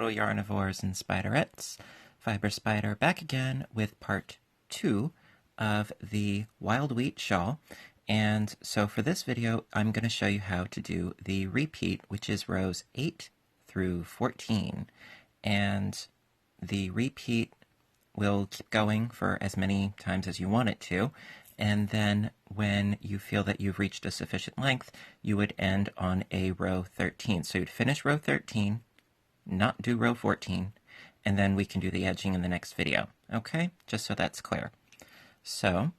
little yarnivores and spiderettes. Fiber Spider back again with part 2 of the Wild Wheat Shawl. And so for this video, I'm going to show you how to do the repeat, which is rows 8 through 14. And the repeat will keep going for as many times as you want it to. And then when you feel that you've reached a sufficient length, you would end on a row 13. So you'd finish row 13, not do row 14, and then we can do the edging in the next video. Okay? Just so that's clear. So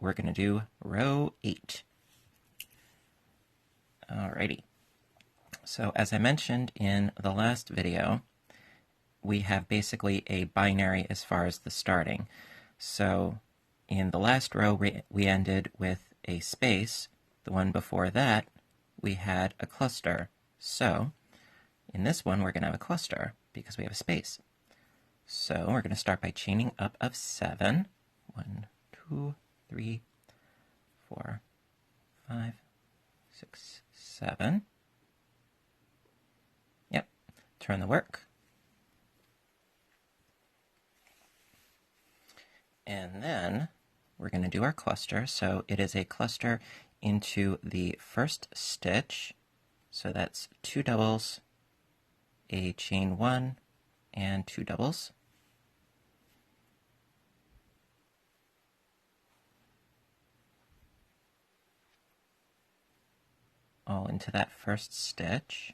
we're going to do row 8. Alrighty. So as I mentioned in the last video, we have basically a binary as far as the starting. So in the last row, we ended with a space. The one before that, we had a cluster. So in this one, we're going to have a cluster because we have a space. So we're going to start by chaining up of 7. 1, 2, 3, 4, 5, 6, 7. Yep. Turn the work. And then we're going to do our cluster. So it is a cluster into the first stitch. So that's 2 doubles, a chain 1, and 2 doubles. All into that first stitch.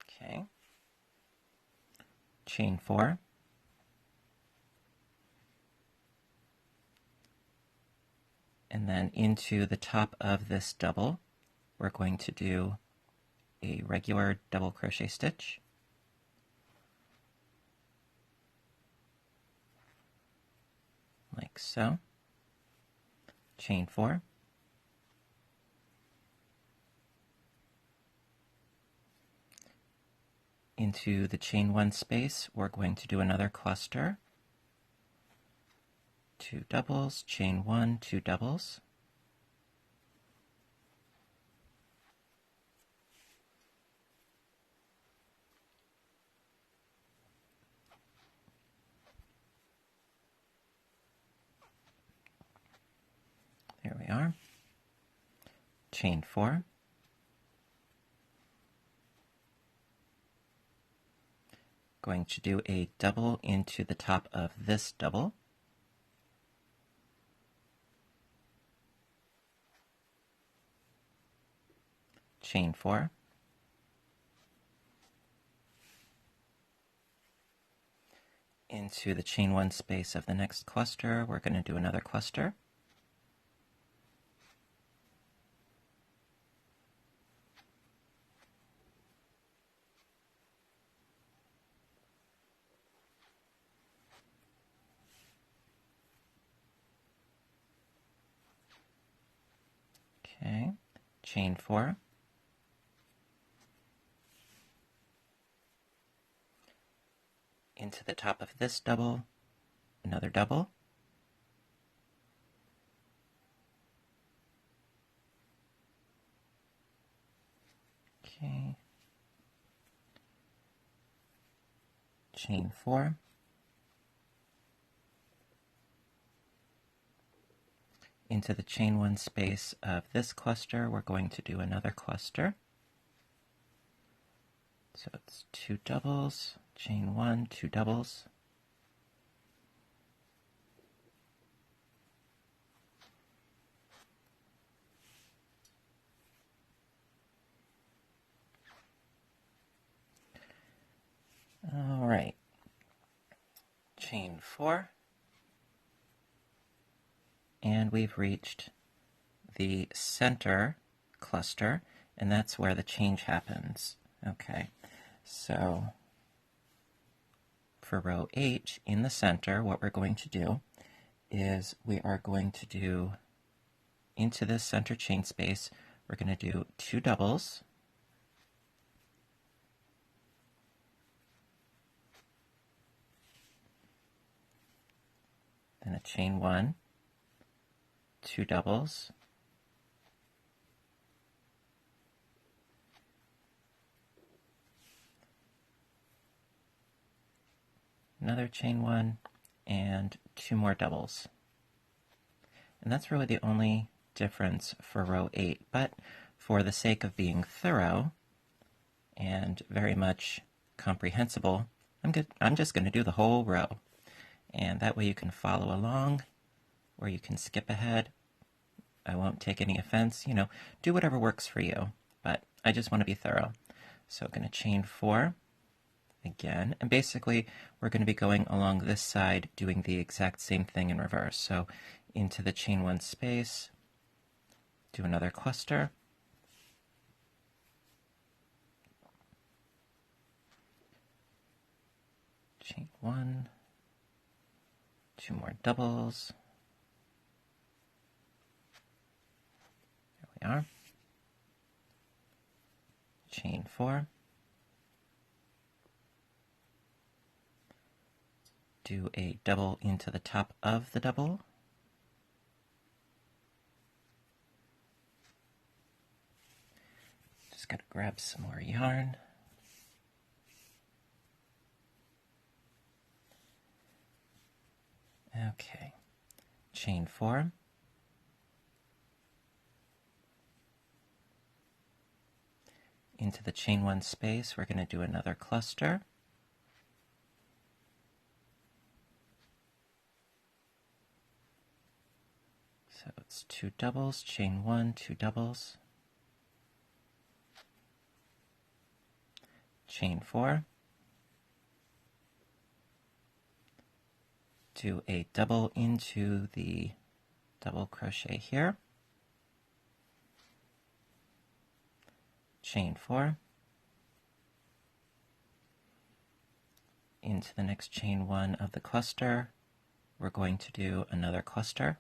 Okay. Chain 4. And then into the top of this double, we're going to do a regular double crochet stitch. Like so. Chain 4. Into the chain 1 space, we're going to do another cluster. 2 doubles, chain 1, 2 doubles. There we are. Chain 4. Going to do a double into the top of this double. Chain 4. Into the chain 1 space of the next cluster, we're going to do another cluster. Okay, chain 4. Into the top of this double, another double. Okay. Chain 4. Into the chain 1 space of this cluster, we're going to do another cluster. So it's 2 doubles, chain 1, 2 doubles. All right. Chain 4. And we've reached the center cluster, and that's where the change happens. Okay, so for row 8 in the center, what we're going to do is we are going to do into this center chain space, we're going to do 2 doubles, then a chain 1, 2 doubles, another chain 1, and 2 more doubles. And that's really the only difference for row 8, but for the sake of being thorough and very much comprehensible, I'm just going to do the whole row. And that way you can follow along, or you can skip ahead. I won't take any offense, do whatever works for you, but I just want to be thorough. So I'm going to chain 4 again, and basically we're going to be going along this side doing the exact same thing in reverse. So into the chain 1 space, do another cluster, chain 1, 2 more doubles, there we are, chain 4, do a double into the top of the double, just got to grab some more yarn. Okay, chain 4, into the chain 1 space, we're going to do another cluster, so it's 2 doubles, chain 1, 2 doubles, chain 4, do a double into the double crochet here, chain 4, into the next chain 1 of the cluster, we're going to do another cluster,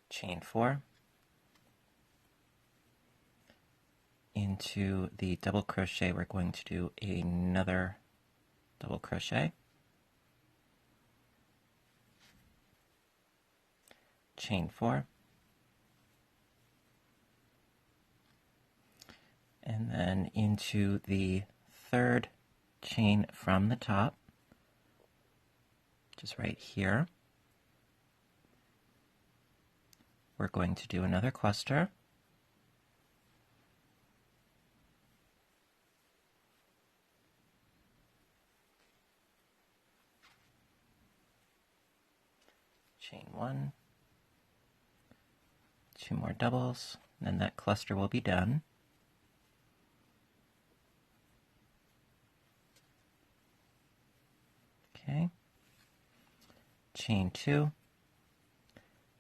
chain 4, into the double crochet we're going to do another double crochet, chain 4, and then into the third chain from the top, just right here, we're going to do another cluster, chain 1, 2 more doubles, and then that cluster will be done. Okay, chain 2,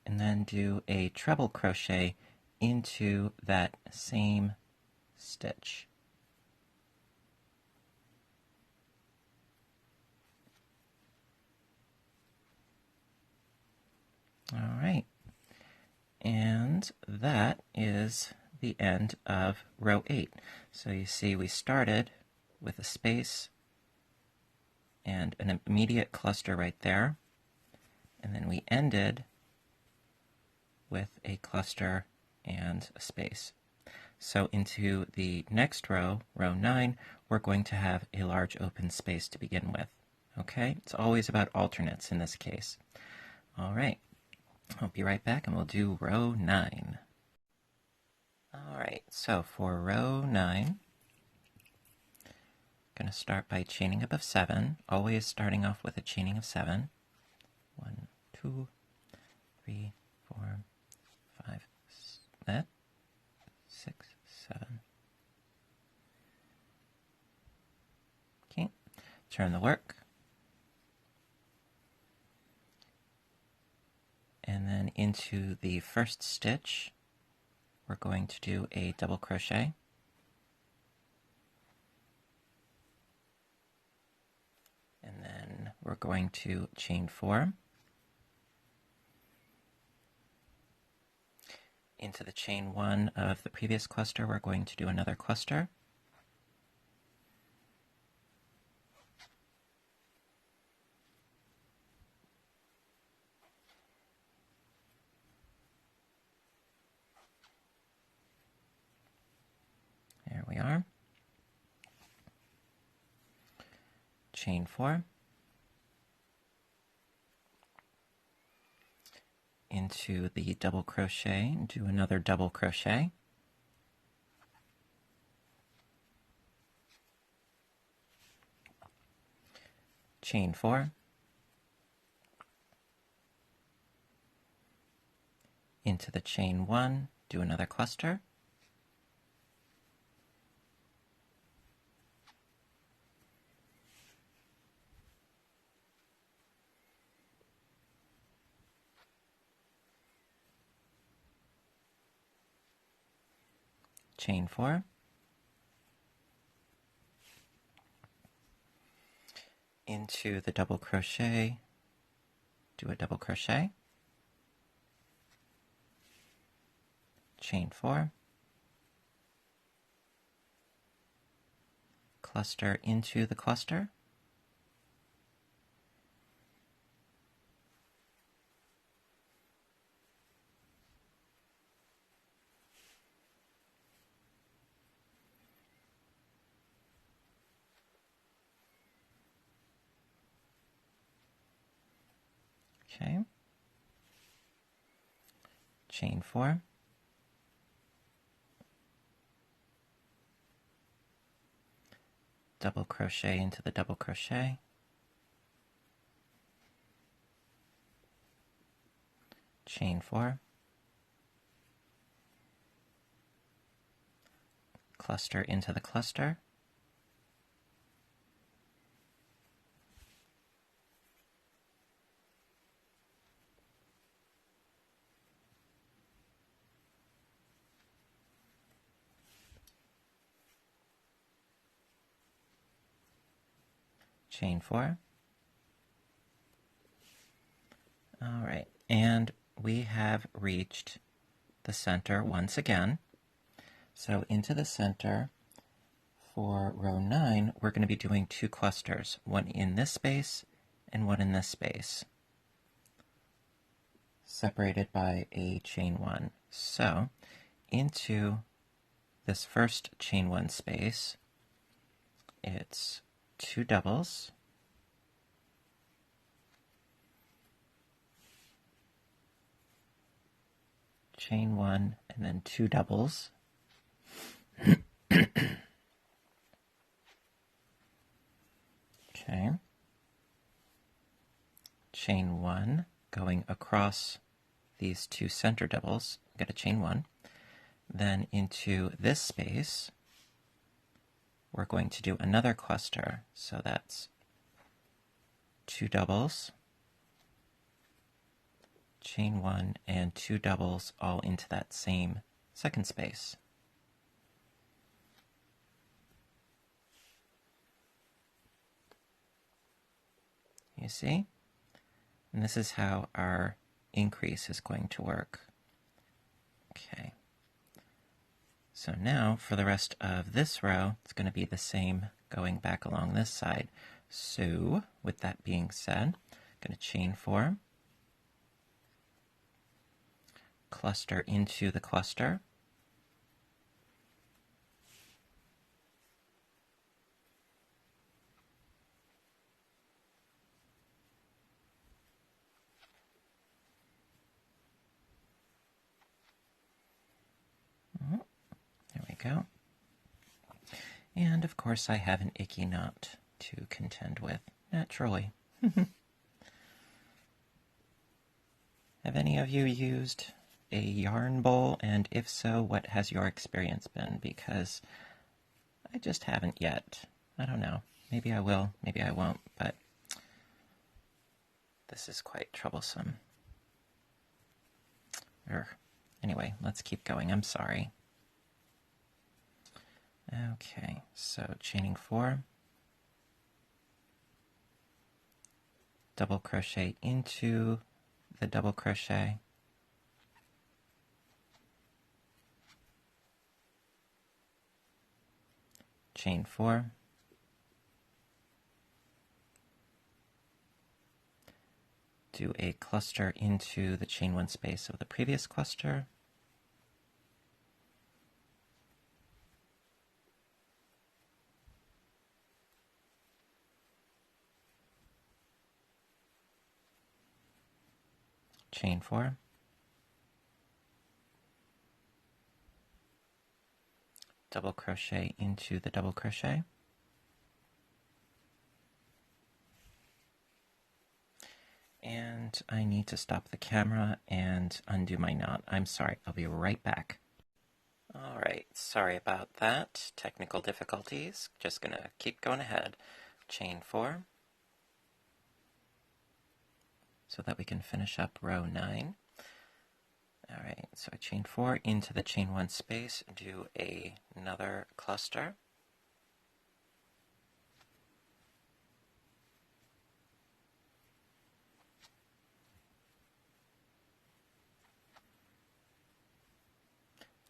and then do a treble crochet into that same stitch. All right, and that is the end of row 8. So you see we started with a space and an immediate cluster right there, and then we ended with a cluster and a space. So into the next row, row 9, we're going to have a large open space to begin with. Okay, it's always about alternates in this case. All right, I'll be right back and we'll do row 9. All right, so for row 9, I'm going to start by chaining above 7, always starting off with a chaining of 7. 1, 2, 3, 4, 5, 6, 7. Okay, turn the work. And then into the first stitch, we're going to do a double crochet. And then we're going to chain 4. Into the chain 1 of the previous cluster, we're going to do another cluster. chain 4, into the double crochet, do another double crochet, chain 4, into the chain 1, do another cluster, chain 4, into the double crochet, do a double crochet, chain 4, cluster into the cluster, okay, chain 4, double crochet into the double crochet, chain 4, cluster into the cluster, chain 4. All right, and we have reached the center once again. So into the center for row 9, we're going to be doing 2 clusters, one in this space and one in this space, separated by a chain 1. So into this first chain 1 space, it's 2 doubles, chain 1, and then 2 doubles. Okay. Chain 1 going across these 2 center doubles, get a chain 1. Then into this space, we're going to do another cluster. So that's 2 doubles, chain 1, and 2 doubles all into that same second space. You see? And this is how our increase is going to work. Okay. So now for the rest of this row, it's going to be the same going back along this side. So with that being said, I'm going to chain 4, cluster into the cluster, there we go. And of course I have an icky knot to contend with, naturally. Have any of you used a yarn bowl, and if so, what has your experience been? Because I just haven't yet. I don't know. Maybe I will, maybe I won't, but this is quite troublesome. Anyway, let's keep going. I'm sorry. Okay, so chaining 4, double crochet into the double crochet, chain 4, do a cluster into the chain 1 space of the previous cluster, chain 4, double crochet into the double crochet, and I need to stop the camera and undo my knot. I'm sorry, I'll be right back. Alright, sorry about that. Technical difficulties. Just gonna keep going ahead. Chain 4, so that we can finish up row 9. Alright, so I chain 4 into the chain 1 space, do another cluster.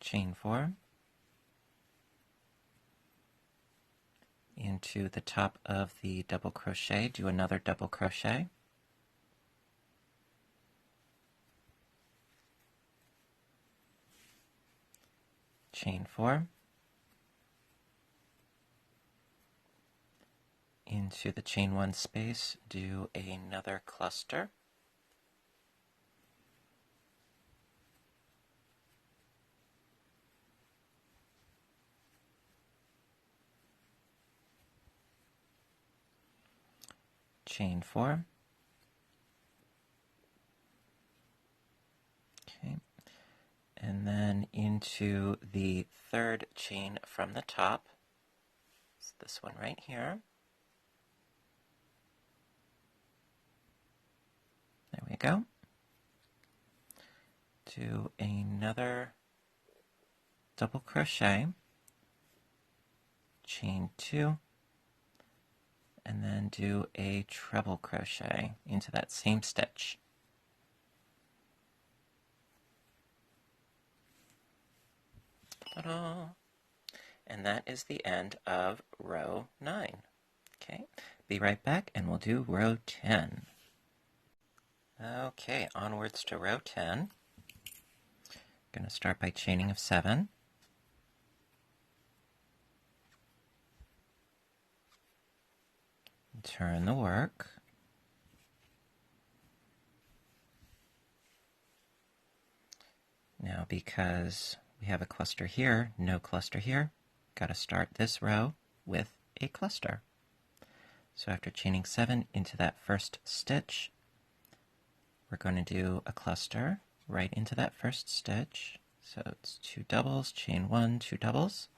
Chain 4 into the top of the double crochet, do another double crochet. Chain 4 into the chain 1 space, do another cluster. Chain 4. Okay. And then into the third chain from the top. It's this one right here. There we go. Do another double crochet, chain 2, and then do a treble crochet into that same stitch. Ta-da! And that is the end of row 9. Okay, be right back and we'll do row 10. Okay, onwards to row 10. Going to start by chaining of 7. Turn the work. Now, because we have a cluster here, no cluster here, got to start this row with a cluster. So after chaining 7 into that first stitch, we're going to do a cluster right into that first stitch. So it's 2 doubles, chain 1, 2 doubles.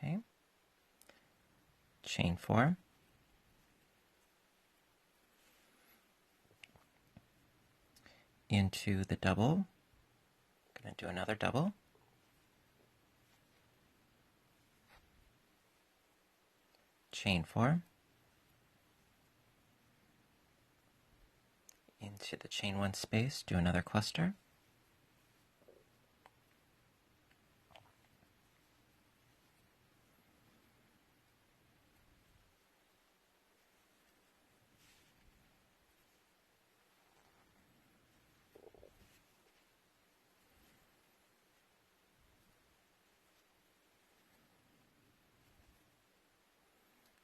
Okay. Chain 4. Into the double. Going to do another double. Chain 4. Into the chain 1 space, do another cluster.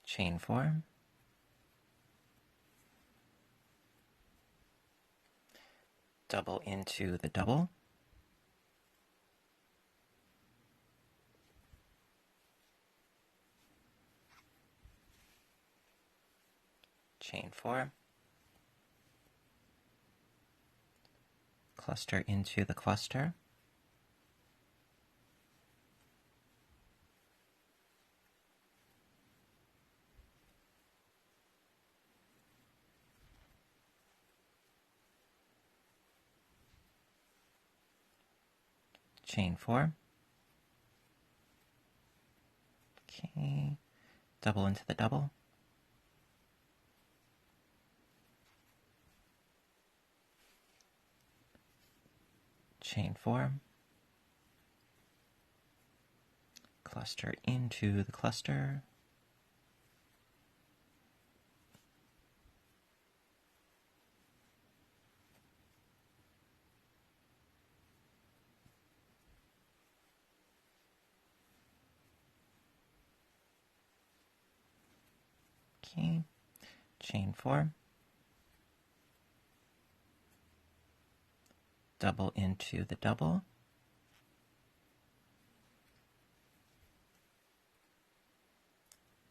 Chain 4. Double into the double. Chain 4. Cluster into the cluster. Chain 4. Okay. Double into the double. Chain 4. Cluster into the cluster. Okay, chain 4, double into the double,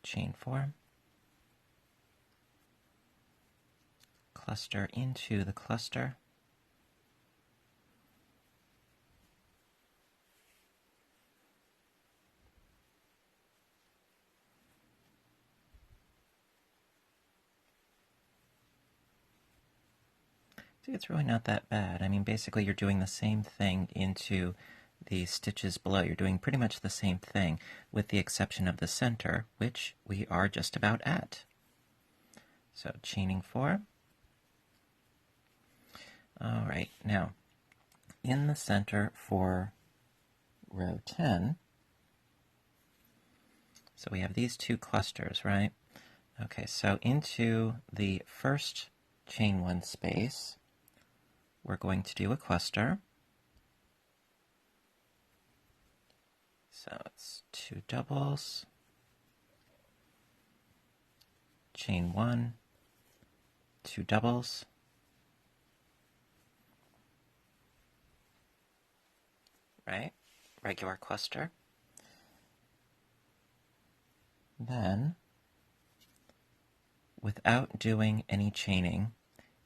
chain 4, cluster into the cluster, see, it's really not that bad. I mean, basically you're doing the same thing into the stitches below. You're doing pretty much the same thing with the exception of the center, which we are just about at. So chaining 4. All right, now in the center for row 10, so we have these two clusters, right? Okay, so into the first chain 1 space, we're going to do a cluster. So it's 2 doubles, chain 1, 2 doubles, right? Regular cluster. Then, without doing any chaining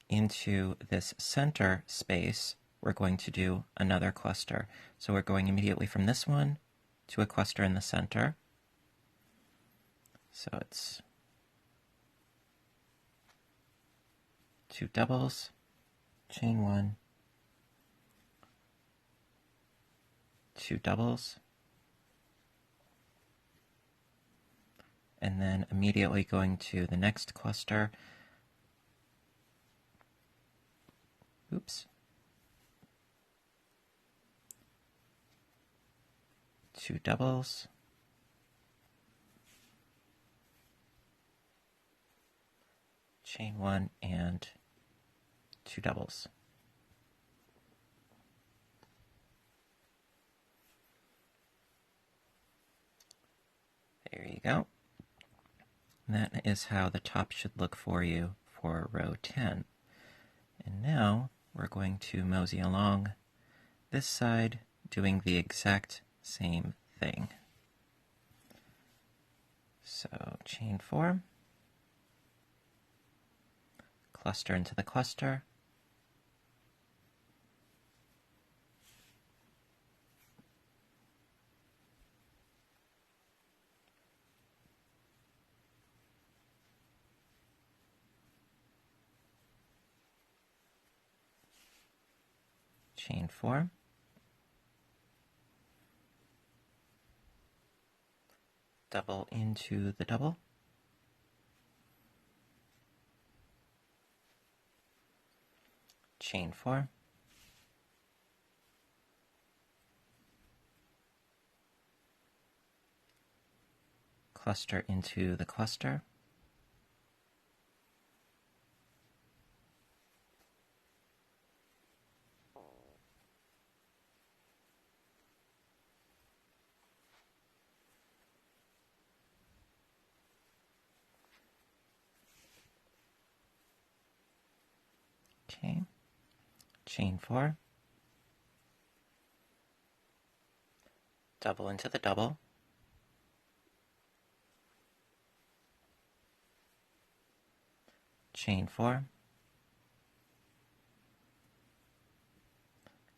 into this center space, we're going to do another cluster. So we're going immediately from this one to a cluster in the center. So it's 2 doubles, chain 1, 2 doubles, and then immediately going to the next cluster. Oops. 2 doubles, chain 1, and 2 doubles. There you go. That is how the top should look for you for row 10. And now we're going to mosey along this side, doing the exact same thing. So chain 4, cluster into the cluster, chain 4, double into the double, chain 4, cluster into the cluster, okay, chain 4, double into the double, chain 4,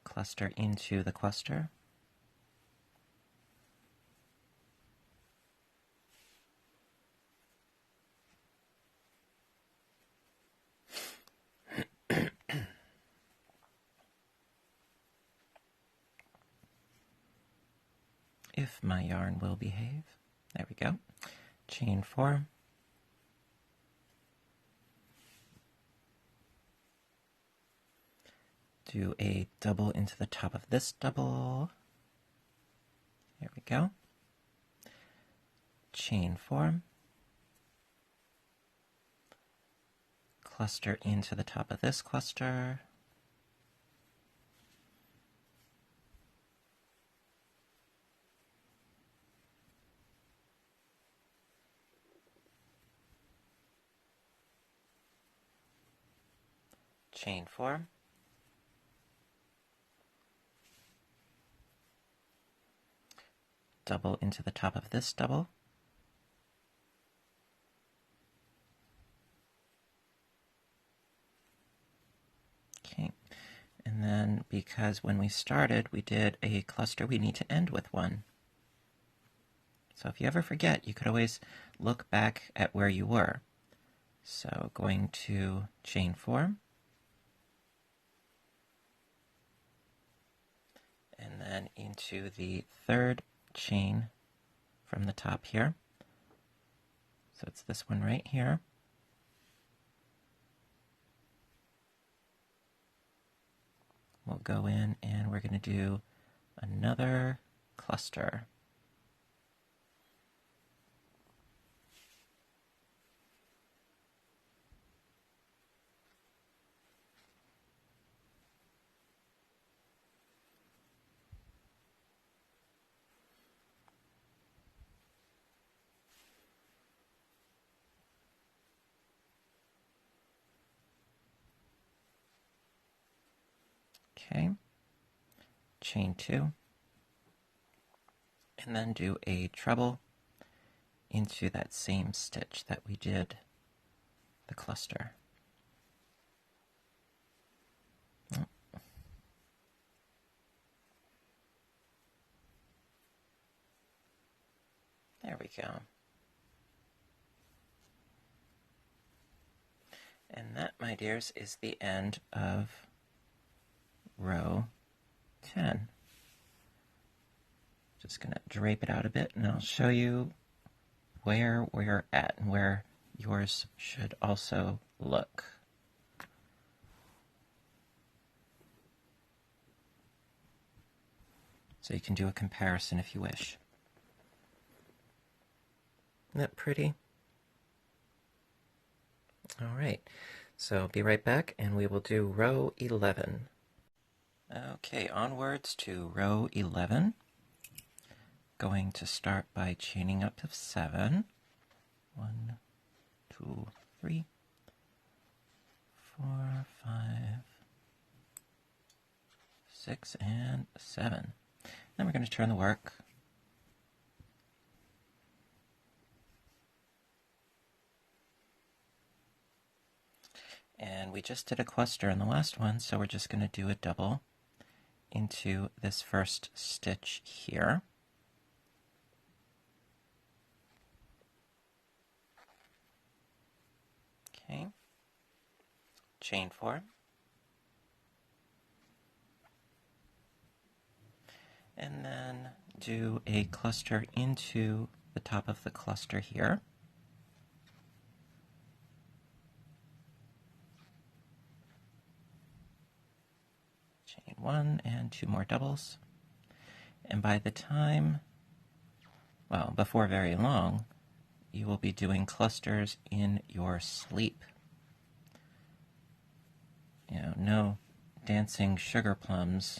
cluster into the cluster, if my yarn will behave. There we go. Chain 4, do a double into the top of this double. There we go. Chain 4, cluster into the top of this cluster, chain 4, double into the top of this double, okay, and then because when we started we did a cluster, we need to end with one. So if you ever forget, you could always look back at where you were. So going to chain 4, and then into the third chain from the top here. So it's this one right here. We'll go in and we're going to do another cluster. Okay, chain 2, and then do a treble into that same stitch that we did the cluster. Oh. There we go. And that, my dears, is the end of row 10. Just going to drape it out a bit and I'll show you where we're at and where yours should also look. So you can do a comparison if you wish. Isn't that pretty? All right, so be right back and we will do row 11. Okay, onwards to row 11. Going to start by chaining up to 7. 1, 2, 3, 4, 5, 6, and 7. Then we're going to turn the work. And we just did a cluster in the last one, so we're just going to do a double into this first stitch here. Okay, chain 4, and then do a cluster into the top of the cluster here. Chain 1 and 2 more doubles. And by the time, well, before very long, you will be doing clusters in your sleep. You know, no dancing sugar plums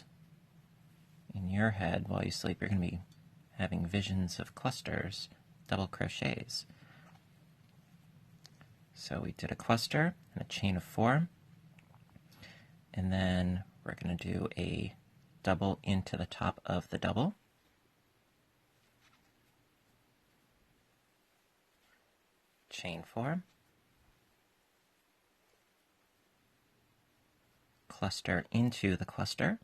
in your head while you sleep. You're going to be having visions of clusters, double crochets. So we did a cluster and a chain of 4, and then we're going to do a double into the top of the double. Chain 4, cluster into the cluster,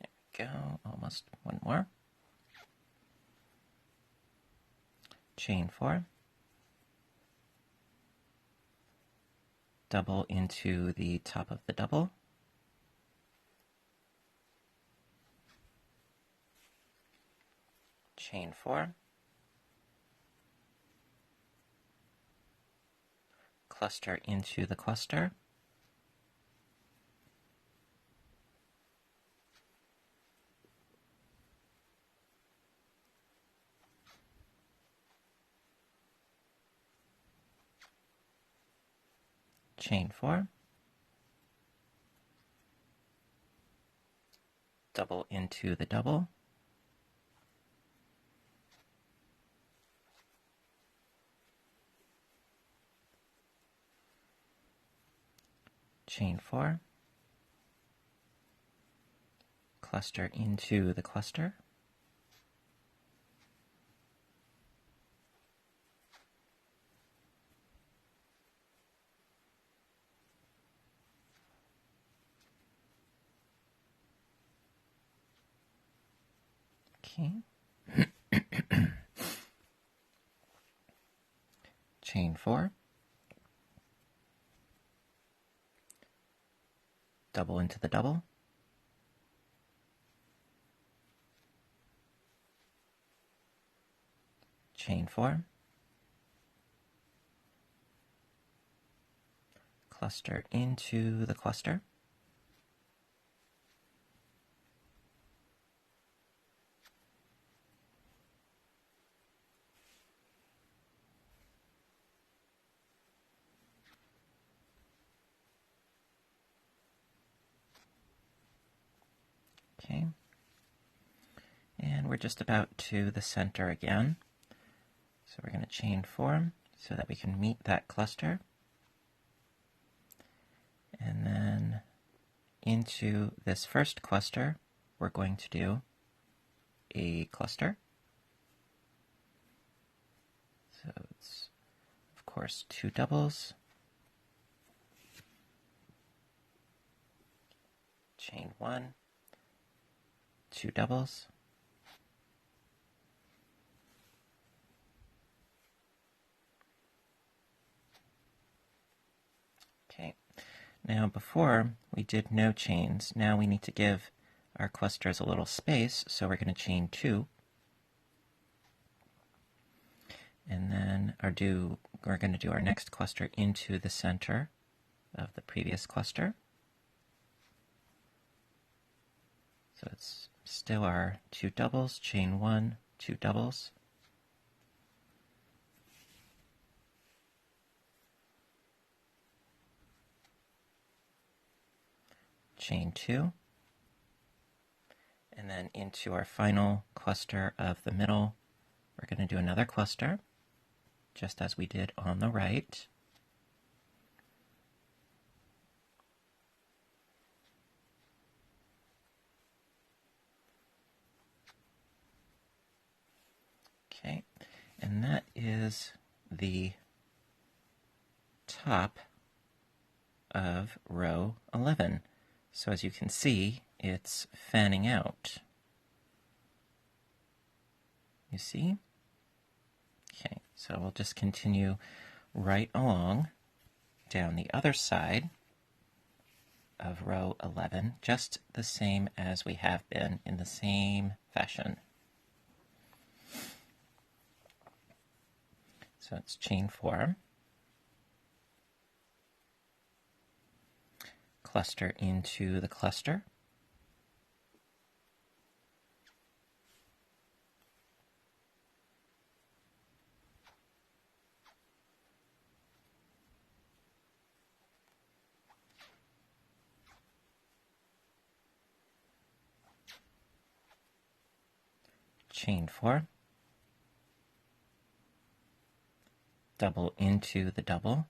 there we go, almost one more, chain 4, double into the top of the double, chain 4, cluster into the cluster, chain 4, double into the double, chain 4, cluster into the cluster, okay, chain 4, double into the double, chain 4, cluster into the cluster, okay, and we're just about to the center again. So we're going to chain 4 so that we can meet that cluster. And then into this first cluster, we're going to do a cluster. So it's, of course, 2 doubles, chain 1, 2 doubles, okay. Now before we did no chains. Now we need to give our clusters a little space, so we're going to chain 2. And then we're going to do our next cluster into the center of the previous cluster. So it's still our 2 doubles, chain 1, 2 doubles, chain 2, and then into our final cluster of the middle, we're going to do another cluster, just as we did on the right. Okay, and that is the top of row 11. So as you can see, it's fanning out. You see? Okay, so we'll just continue right along down the other side of row 11, just the same as we have been, in the same fashion. So it's chain 4, cluster into the cluster, chain 4, double into the double,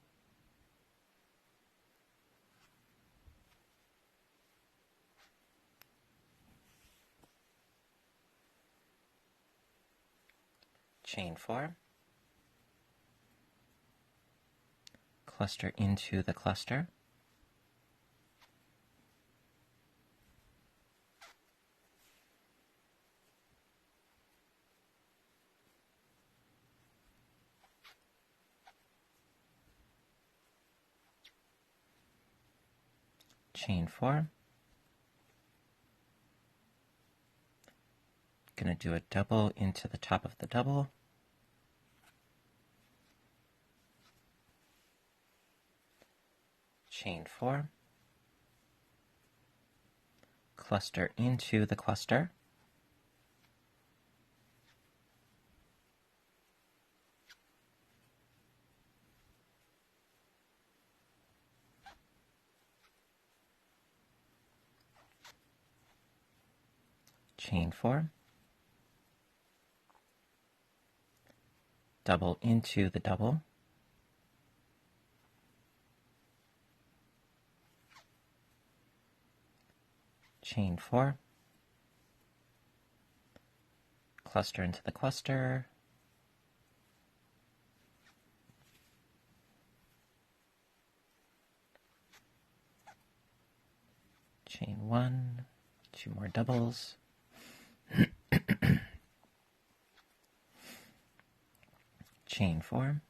chain 4, cluster into the cluster, chain 4, going to do a double into the top of the double, chain 4, cluster into the cluster, chain 4, double into the double, chain 4, cluster into the cluster, chain 1, 2 more doubles, chain 4,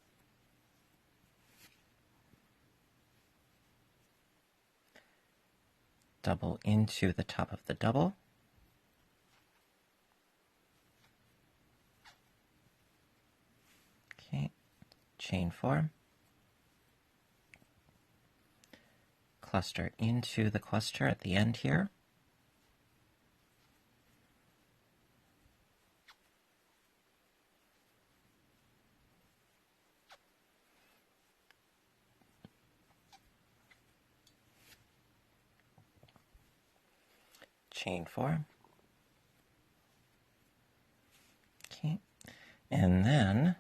double into the top of the double, okay, chain 4, cluster into the cluster at the end here, chain 4, okay, and then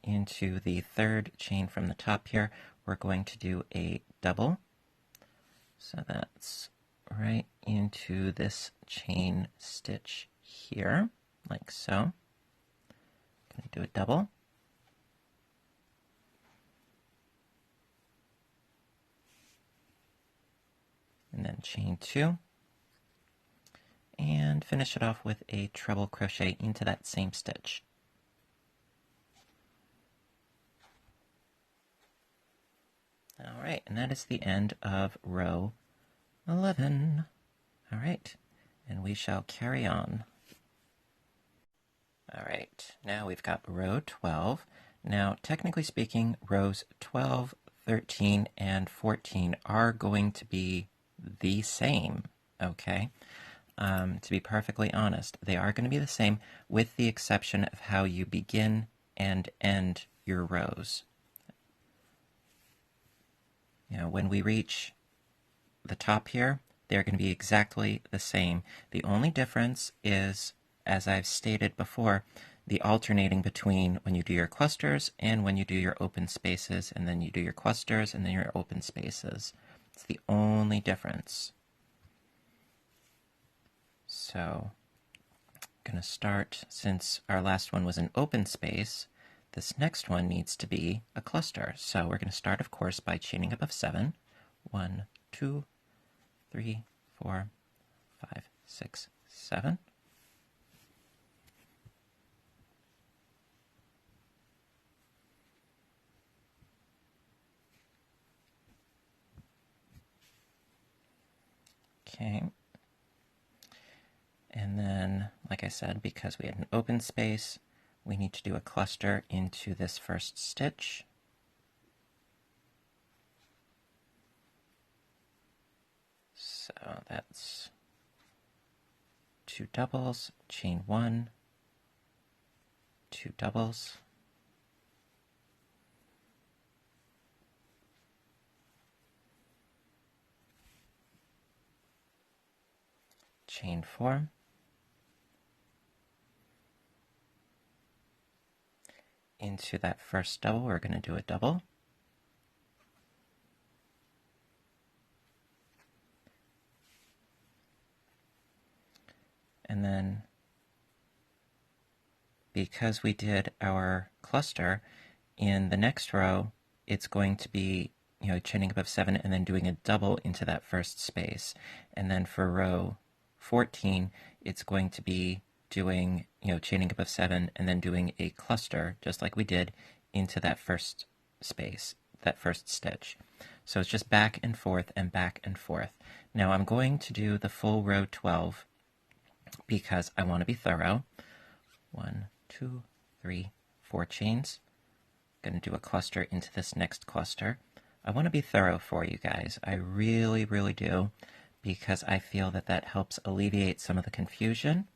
into the third chain from the top here, we're going to do a double. So that's right into this chain stitch here, like so. I'm going to do a double. And then chain 2. And finish it off with a treble crochet into that same stitch. All right, and that is the end of row 11. All right, and we shall carry on. All right, now we've got row 12. Now, technically speaking, rows 12, 13, and 14 are going to be the same, okay? To be perfectly honest, they are going to be the same with the exception of how you begin and end your rows. You know, when we reach the top here, they're going to be exactly the same. The only difference is, as I've stated before, the alternating between when you do your clusters and when you do your open spaces, and then you do your clusters and then your open spaces. It's the only difference. So I'm going to start, since our last one was an open space, this next one needs to be a cluster. So we're going to start, of course, by chaining up of 7. 1, 2, 3, 4, 5, 6, 7. Okay. And then, like I said, because we had an open space, we need to do a cluster into this first stitch. So that's 2 doubles, chain 1, 2 doubles, chain 4, into that first double we're going to do a double, and then because we did our cluster, in the next row it's going to be, chaining above 7 and then doing a double into that first space. And then for row 14 it's going to be doing, chaining above 7 and then doing a cluster, just like we did, into that first space, that first stitch. So it's just back and forth and back and forth. Now I'm going to do the full row 12 because I want to be thorough. 1, 2, 3, 4 chains. I'm going to do a cluster into this next cluster. I want to be thorough for you guys. I really, really do, because I feel that that helps alleviate some of the confusion.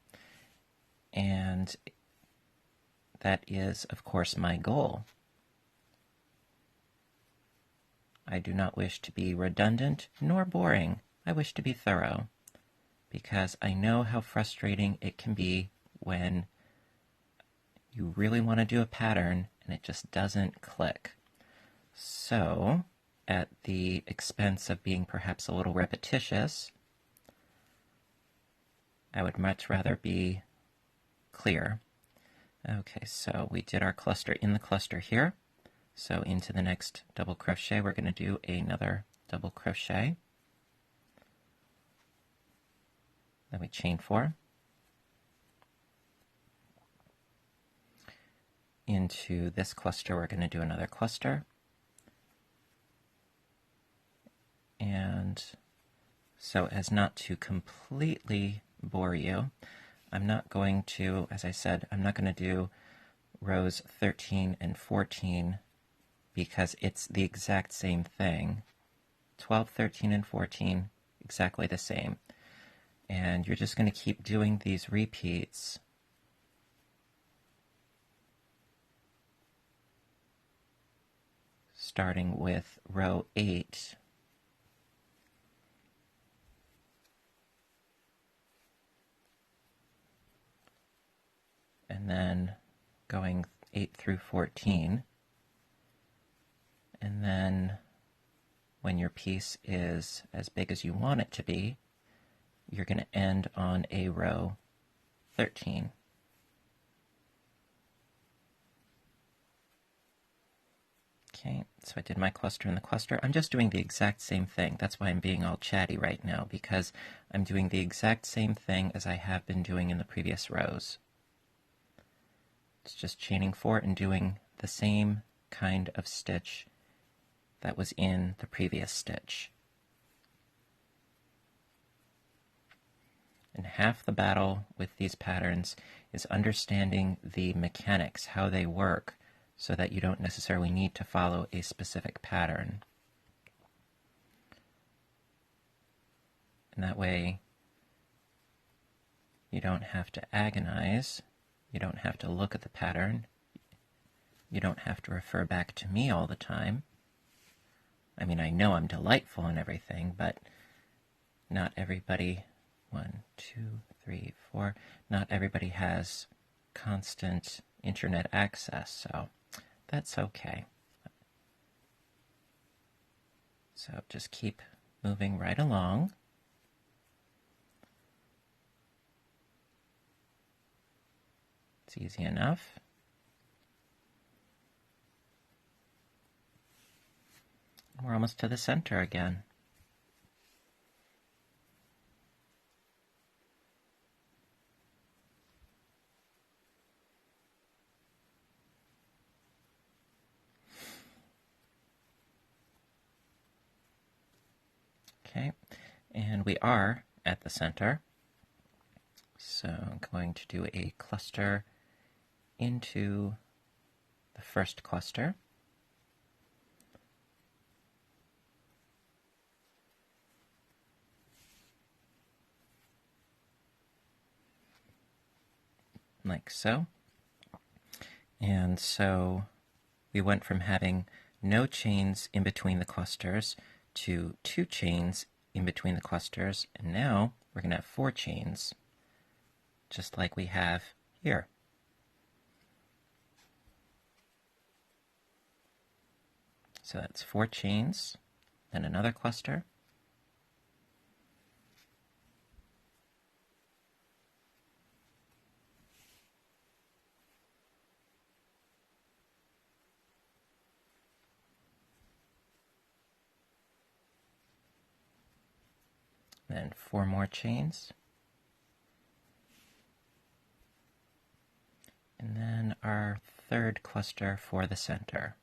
And that is, of course, my goal. I do not wish to be redundant nor boring. I wish to be thorough, because I know how frustrating it can be when you really want to do a pattern and it just doesn't click. So, at the expense of being perhaps a little repetitious, I would much rather be clear. Okay, so we did our cluster in the cluster here. So into the next double crochet, we're going to do another double crochet. Then we chain 4. Into this cluster, we're going to do another cluster. And so as not to completely bore you, I'm not going to, as I said, I'm not going to do rows 13 and 14 because it's the exact same thing. 12, 13, and 14, exactly the same. And you're just going to keep doing these repeats starting with row 8. And then going 8 through 14. And then when your piece is as big as you want it to be, you're going to end on a row 13. Okay, so I did my cluster in the cluster. I'm just doing the exact same thing. That's why I'm being all chatty right now, because I'm doing the exact same thing as I have been doing in the previous rows. It's just chaining 4 and doing the same kind of stitch that was in the previous stitch. And half the battle with these patterns is understanding the mechanics, how they work, so that you don't necessarily need to follow a specific pattern. And that way, you don't have to agonize, you don't have to look at the pattern, you don't have to refer back to me all the time. I mean, I know I'm delightful and everything, but not everybody, 1, 2, 3, 4, not everybody has constant internet access, so that's okay. So just keep moving right along. It's easy enough. We're almost to the center again. Okay, and we are at the center. So I'm going to do a cluster into the first cluster. Like so. And so we went from having no chains in between the clusters to 2 chains in between the clusters, and now we're going to have 4 chains, just like we have here. So that's 4 chains, then another cluster, then 4 more chains, and then our third cluster for the center.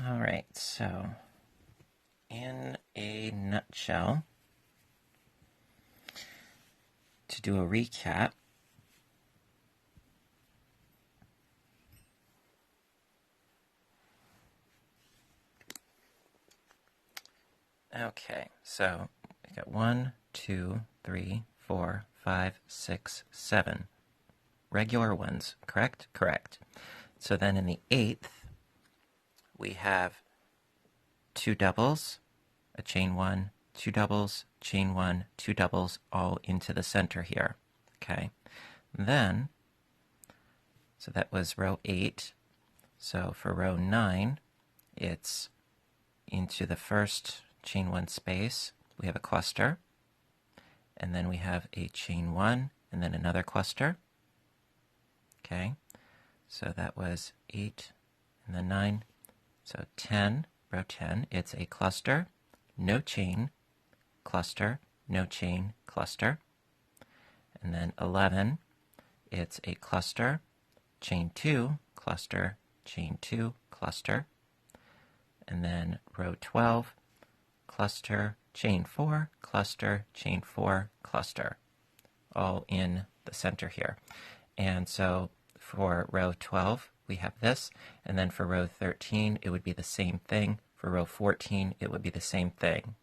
All right, so in a nutshell, to do a recap, okay, so we got 1, 2, 3, 4, 5, 6, 7 regular ones, correct? Correct. So then in the 8th, we have 2 doubles, a chain 1, 2 doubles, chain 1, 2 doubles, all into the center here. Okay. Then, so that was row 8. So for row 9, it's into the first chain 1 space, we have a cluster, and then we have a chain 1, and then another cluster. Okay, so that was 8 and then 9. So 10, row 10, it's a cluster, no chain, cluster, no chain, cluster. And then 11, it's a cluster, chain 2, cluster, chain 2, cluster. And then row 12, cluster, chain 4, cluster, chain 4, cluster, all in the center here. And so for row 12, we have this, and then for row 13, it would be the same thing. For row 14, it would be the same thing.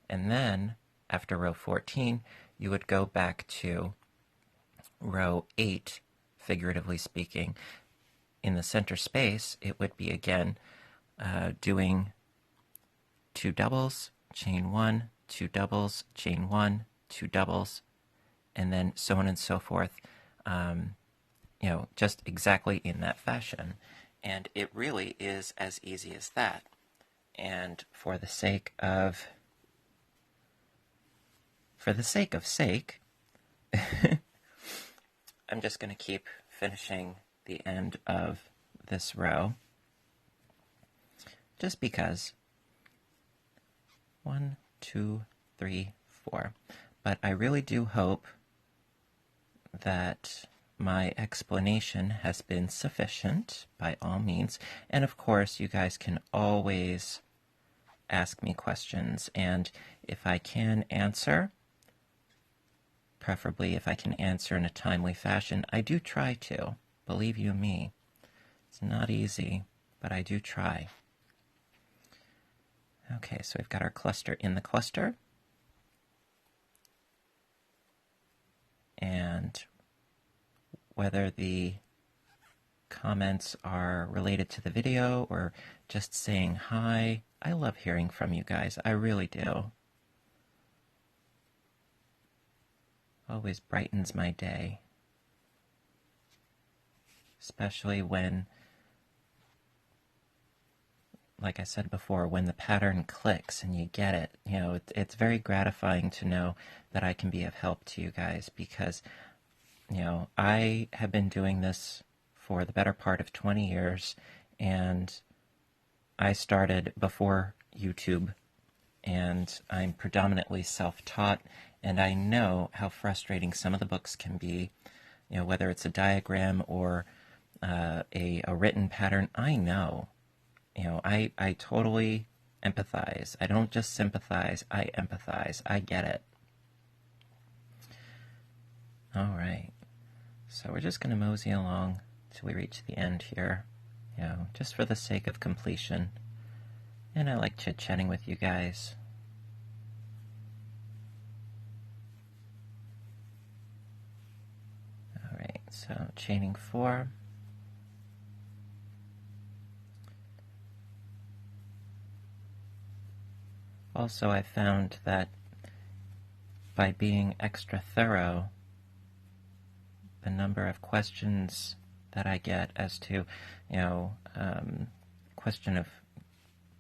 And then after row 14, you would go back to row 8, figuratively speaking. In the center space, it would be again doing 2 doubles, chain 1, 2 doubles, chain 1, 2 doubles, and then so on and so forth. Just exactly in that fashion. And it really is as easy as that. And for the sake of sake, I'm just going to keep finishing the end of this row, just because. 1, 2, 3, 4. But I really do hope that my explanation has been sufficient by all means. And of course, you guys can always ask me questions. And if I can answer, preferably if I can answer in a timely fashion, I do try to. Believe you me. It's not easy, but I do try. Okay, so we've got our cluster in the cluster. And whether the comments are related to the video or just saying hi, I love hearing from you guys. I really do. Always brightens my day. Especially when, like I said before, when the pattern clicks and you get it. It's very gratifying to know that I can be of help to you guys, because I have been doing this for the better part of 20 years, and I started before YouTube, and I'm predominantly self-taught, and I know how frustrating some of the books can be, whether it's a diagram or a written pattern. I know. I totally empathize. I don't just sympathize, I empathize. I get it. All right. So we're just going to mosey along till we reach the end here, just for the sake of completion. And I like chit-chatting with you guys. All right, so chaining 4. Also, I found that by being extra thorough, the number of questions that I get as to, question of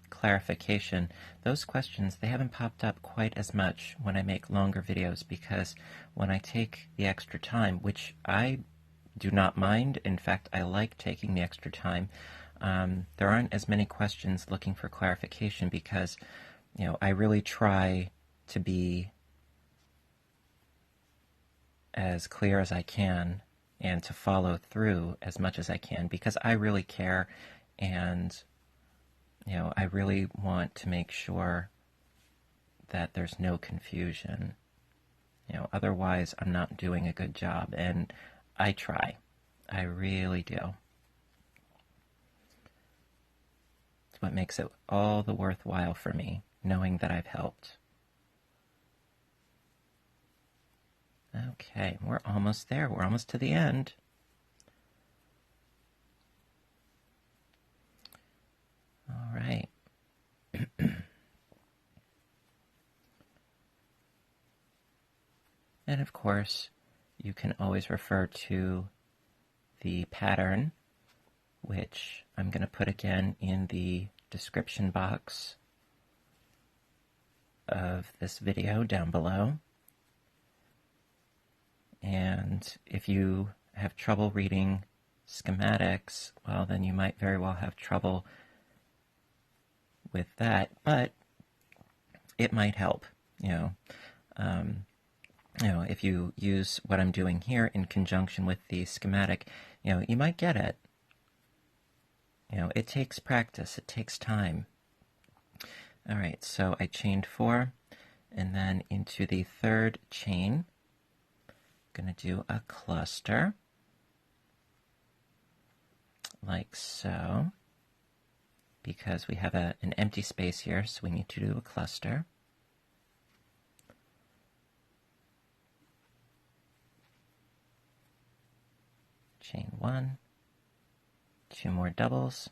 clarification, those questions, they haven't popped up quite as much when I make longer videos, because when I take the extra time, which I do not mind, in fact, I like taking the extra time, there aren't as many questions looking for clarification, because I really try to be as clear as I can and to follow through as much as I can, because I really care, and I really want to make sure that there's no confusion. Otherwise I'm not doing a good job, and I try. I really do. It's what makes it all the worthwhile for me, knowing that I've helped. Okay, we're almost there. We're almost to the end. All right. And of course, you can always refer to the pattern, which I'm going to put again in the description box of this video down below. And if you have trouble reading schematics, well, then you might very well have trouble with that, but it might help, if you use what I'm doing here in conjunction with the schematic, you might get it. It takes practice, it takes time. All right, so I chained 4, and then into the third chain, I'm going to do a cluster, like so, because we have an empty space here, so we need to do a cluster. Chain 1, 2 more doubles,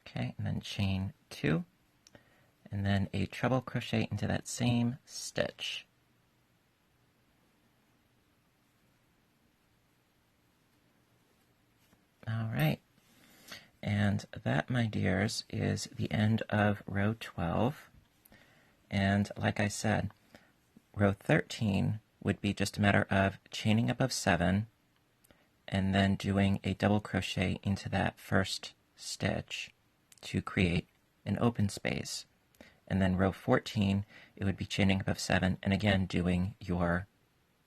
okay, and then chain 2, and then a treble crochet into that same stitch. All right, and that, my dears, is the end of row 12, and like I said, row 13 would be just a matter of chaining above 7 and then doing a double crochet into that first stitch to create an open space. And then row 14, it would be chaining above 7 and again doing your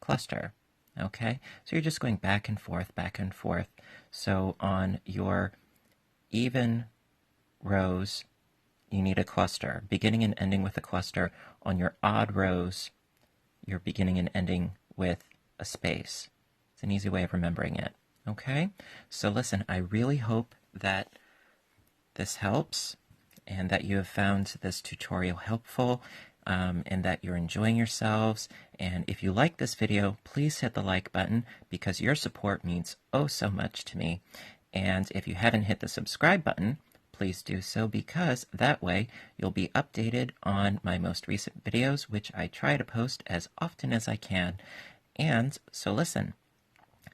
cluster. Okay, so you're just going back and forth, back and forth. So on your even rows, you need a cluster, beginning and ending with a cluster. On your odd rows, you're beginning and ending with a space. It's an easy way of remembering it. Okay, so listen, I really hope that this helps and that you have found this tutorial helpful, and that you're enjoying yourselves. And if you like this video, please hit the like button because your support means oh so much to me. And if you haven't hit the subscribe button, please do so, because that way you'll be updated on my most recent videos, which I try to post as often as I can. And so listen,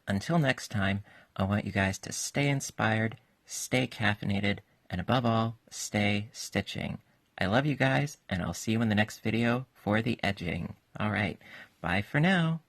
until next time, I want you guys to stay inspired, stay caffeinated, and above all, stay stitching. I love you guys, and I'll see you in the next video for the edging. All right, bye for now.